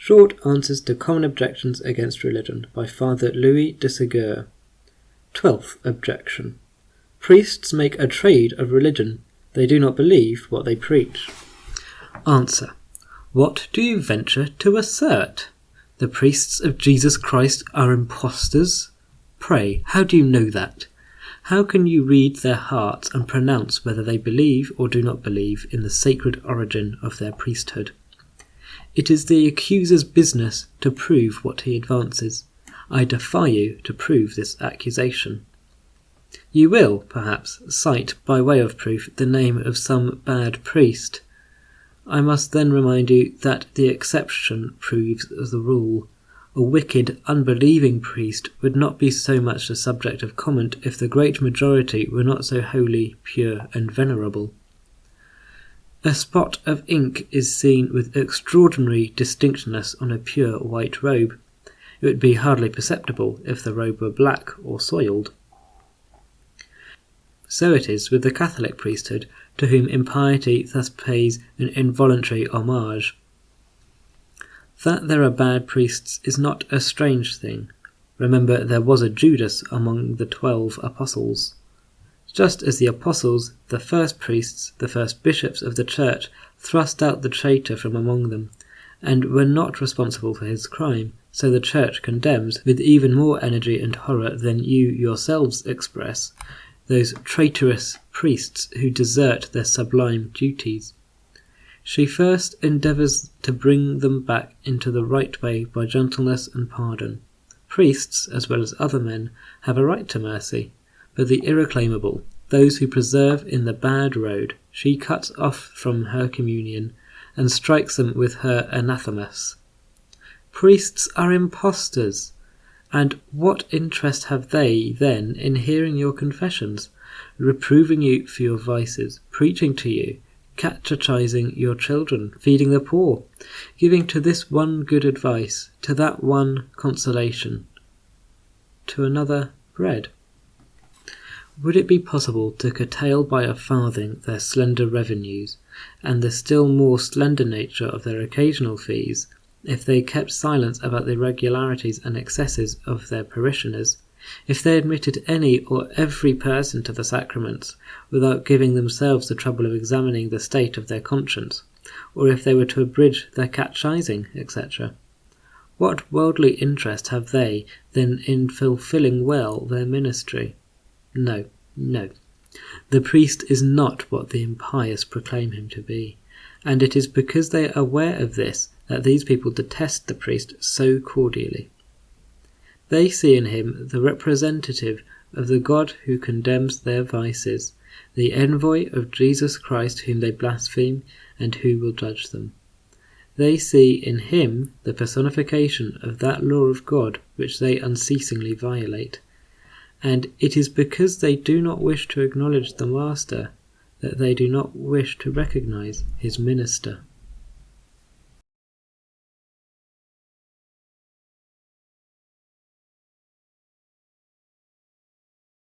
Short Answers to Common Objections Against Religion by Father Louis de Segur. 12th Objection. Priests make a trade of religion. They do not believe what they preach. Answer. What do you venture to assert? The priests of Jesus Christ are impostors? Pray, how do you know that? How can you read their hearts and pronounce whether they believe or do not believe in the sacred origin of their priesthood? It is the accuser's business to prove what he advances. I defy you to prove this accusation. You will, perhaps, cite by way of proof the name of some bad priest. I must then remind you that the exception proves the rule. A wicked, unbelieving priest would not be so much the subject of comment if the great majority were not so holy, pure, and venerable. A spot of ink is seen with extraordinary distinctness on a pure white robe. It would be hardly perceptible if the robe were black or soiled. So it is with the Catholic priesthood, to whom impiety thus pays an involuntary homage. That there are bad priests is not a strange thing. Remember, there was a Judas among the 12 apostles. Just as the apostles, the first priests, the first bishops of the church, thrust out the traitor from among them, and were not responsible for his crime, so the church condemns, with even more energy and horror than you yourselves express, those traitorous priests who desert their sublime duties. She first endeavours to bring them back into the right way by gentleness and pardon. Priests, as well as other men, have a right to mercy, but the irreclaimable, those who preserve in the bad road, she cuts off from her communion and strikes them with her anathemas. Priests are impostors, and what interest have they, then, in hearing your confessions, reproving you for your vices, preaching to you, catechizing your children, feeding the poor, giving to this one good advice, to that one consolation, to another bread? Would it be possible to curtail by a farthing their slender revenues, and the still more slender nature of their occasional fees, if they kept silence about the irregularities and excesses of their parishioners, if they admitted any or every person to the sacraments, without giving themselves the trouble of examining the state of their conscience, or if they were to abridge their catechizing, etc.? What worldly interest have they, then, in fulfilling well their ministry? No, no. The priest is not what the impious proclaim him to be, and it is because they are aware of this that these people detest the priest so cordially. They see in him the representative of the God who condemns their vices, the envoy of Jesus Christ whom they blaspheme and who will judge them. They see in him the personification of that law of God which they unceasingly violate, and it is because they do not wish to acknowledge the Master that they do not wish to recognize his minister.